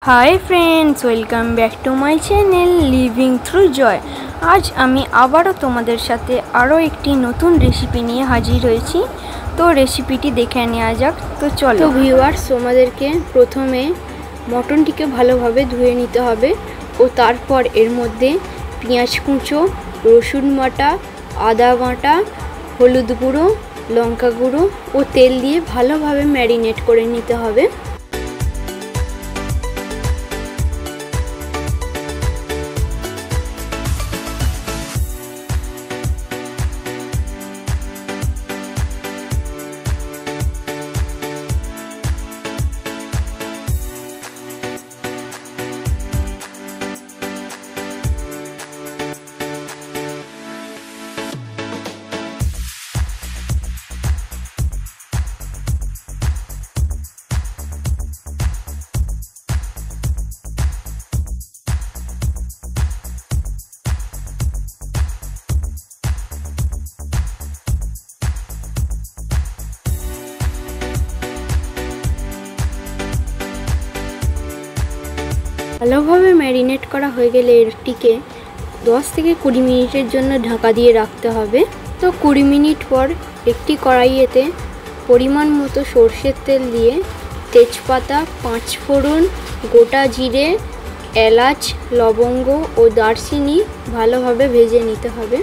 Hi friends, welcome back to my channel living through Jai. आज আমি আবারও তোমাদের সাথে আরও একটি নতুন রেসিপি নিয়ে হাজির হয়েছি। তো রেসিপিটি দেখে নেওয়া যাক। তো চলো ভিউয়ার্স, তোমাদেরকে প্রথমে মটনটিকে ভালোভাবে ধুয়ে নিতে হবে ও তারপর এর মধ্যে পেঁয়াজ কুঁচো, রসুন বাটা, আদা বাটা, হলুদ গুঁড়ো, লঙ্কা গুঁড়ো ও তেল দিয়ে ভালোভাবে ম্যারিনেট করে নিতে হবে। ভালোভাবে ম্যারিনেট করা হয়ে গেলে এটিকে 10 থেকে 20 মিনিটের জন্য ঢাকা দিয়ে রাখতে হবে। তো 20 মিনিট পর একটি কড়াইয়েতে পরিমাণ মতো সরষের তেল দিয়ে তেজপাতা, 5 ফোড়ন, গোটা জিরে, এলাচ, লবঙ্গ ও দারচিনি ভালোভাবে ভেজে নিতে হবে।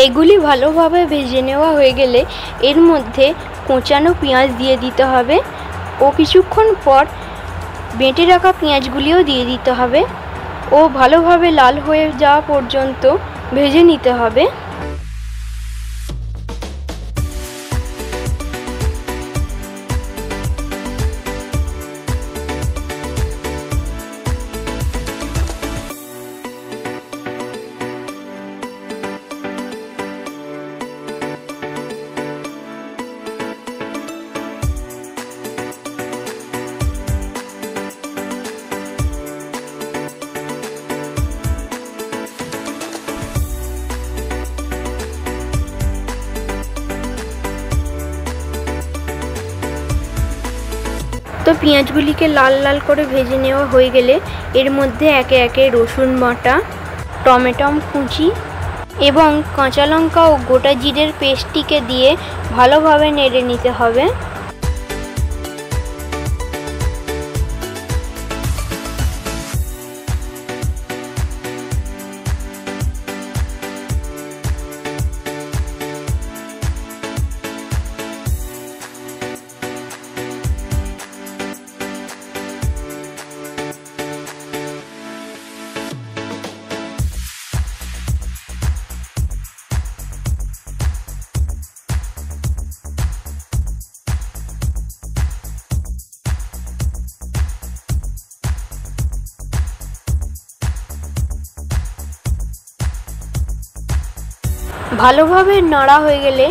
এগুলি ভালোভাবে ভেজে নেওয়া হয়ে গেলে এর মধ্যে কোঁচানো পেঁয়াজ দিয়ে দিতে হবে ও কিছুক্ষণ পর বেটে রাখা পেঁয়াজগুলিও দিয়ে দিতে হবে ও ভালোভাবে লাল হয়ে যাওয়া পর্যন্ত ভেজে নিতে হবে। তো পেঁয়াজগুলিকে লাল লাল করে ভেজে নেওয়া হয়ে গেলে এর মধ্যে একে একে রসুন বাটা, টমেটো কুচি এবং কাঁচা লঙ্কা ও গোটা জিরের পেস্টটিকে দিয়ে ভালোভাবে নেড়ে নিতে হবে। ভালোভাবে নাড়া হয়ে গেলে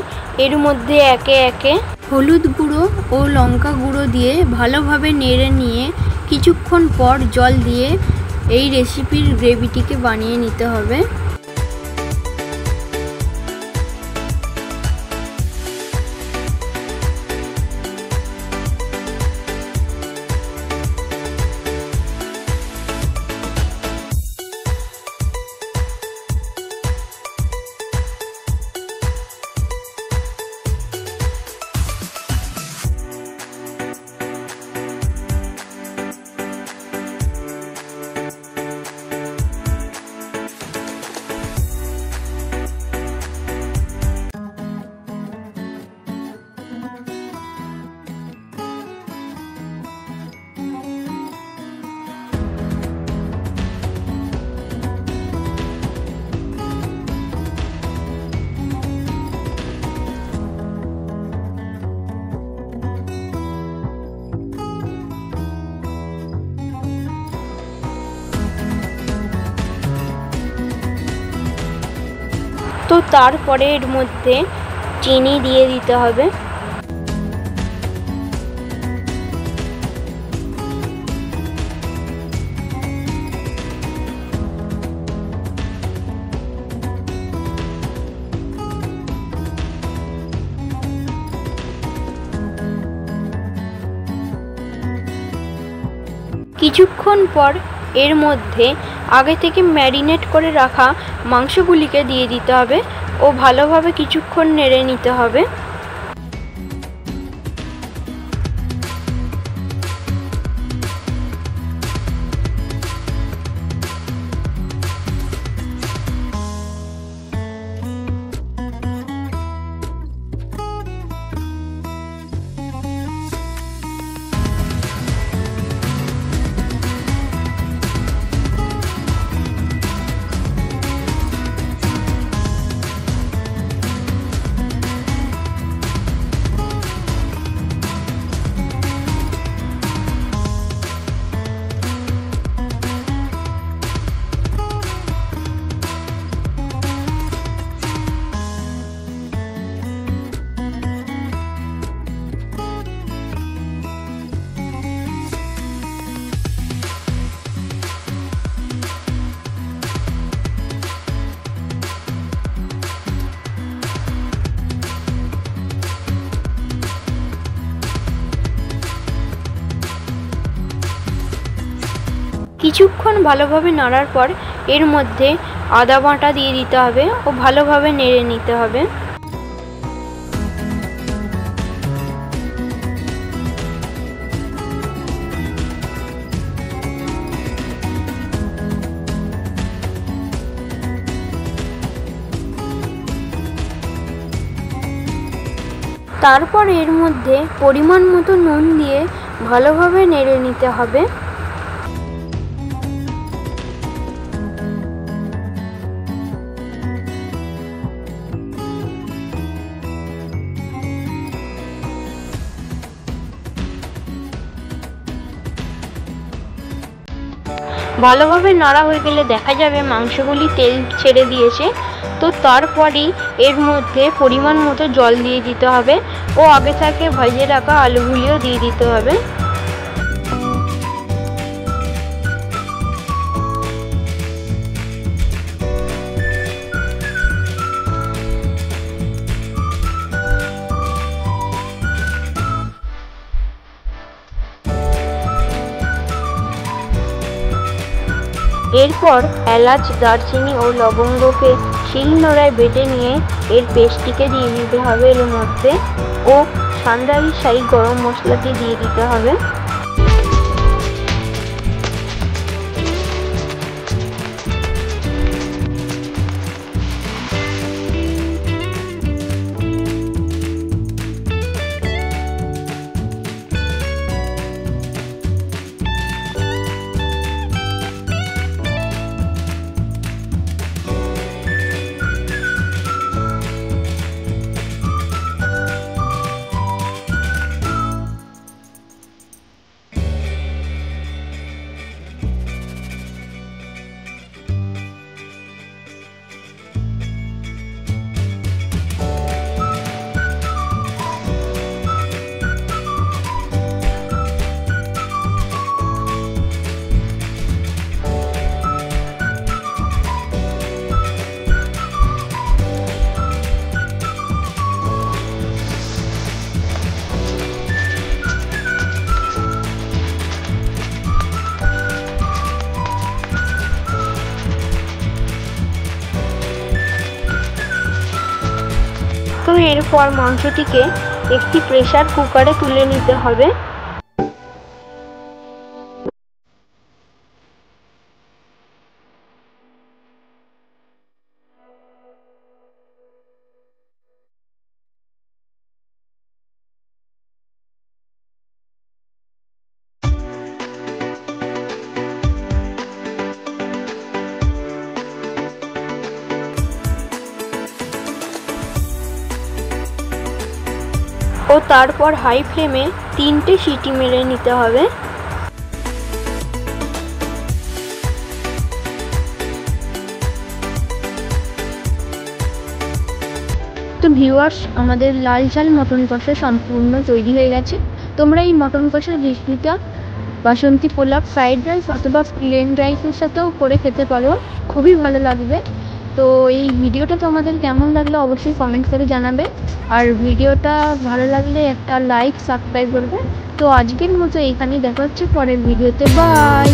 এর মধ্যে একে একে হলুদ গুঁড়ো ও লঙ্কা গুঁড়ো দিয়ে ভালোভাবে নেড়ে নিয়ে কিছুক্ষণ পর জল দিয়ে এই রেসিপির গ্রেভিটিকে বানিয়ে নিতে হবে। তো তারপরে এর মধ্যে চিনি দিয়ে দিতে হবে। কিছুক্ষণ পর এর মধ্যে আগে থেকে ম্যারিনেট করে রাখা মাংসগুলিকে দিয়ে দিতে হবে ও ভালোভাবে কিছুক্ষণ নেড়ে নিতে হবে। কিছুক্ষণ ভালোভাবে নাড়ার পর এর মধ্যে আদা বাটা দিয়ে দিতে হবে ও ভালোভাবে নেড়ে নিতে হবে। তারপর এর মধ্যে পরিমাণ মতো নুন দিয়ে ভালোভাবে নেড়ে নিতে হবে। ভালোভাবে নাড়া হয়ে গেলে দেখা যাবে মাংসগুলি তেল ছেড়ে দিয়েছে। তো তারপরেই এর মধ্যে পরিমাণ মতো জল দিয়ে দিতে হবে ও আগে থেকে ভেজে রাখা আলুগুলিও দিয়ে দিতে হবে। এরপর এলাচ, দারচিনি ও লবঙ্গকে শিলনোড়ায় বেটে নিয়ে এর পেস্টটিকে দিয়ে দিতে হবে এর মধ্যে ও সান্দাই শাহি গরম মশলাটি দিয়ে দিতে হবে। তো এরপর মাংসটিকে একটি প্রেসার কুকারে তুলে নিতে হবে। ও তারপর হাই ফ্লেমে 3টে সিটি মেরে নিতে হবে। ভিউয়ার্স, আমাদের লাল ঝাল মটন কষা সম্পূর্ণ তৈরি হয়ে গেছে। তোমরা এই মটন কষার রেসিপিটা বাসন্তী পোলাও, ফ্রাইড রাইস অথবা প্লেন রাইসের সাথেও করে খেতে পারো, খুবই ভালো লাগবে। তো এই ভিডিওটা তোমাদের কেমন লাগলো অবশ্যই কমেন্ট করে জানাবে, আর ভিডিওটা ভালো লাগলে একটা লাইক, সাবস্ক্রাইব করবে। তো আজকের মতো এইখানেই দেখা হচ্ছে পরের ভিডিওতে। বাই।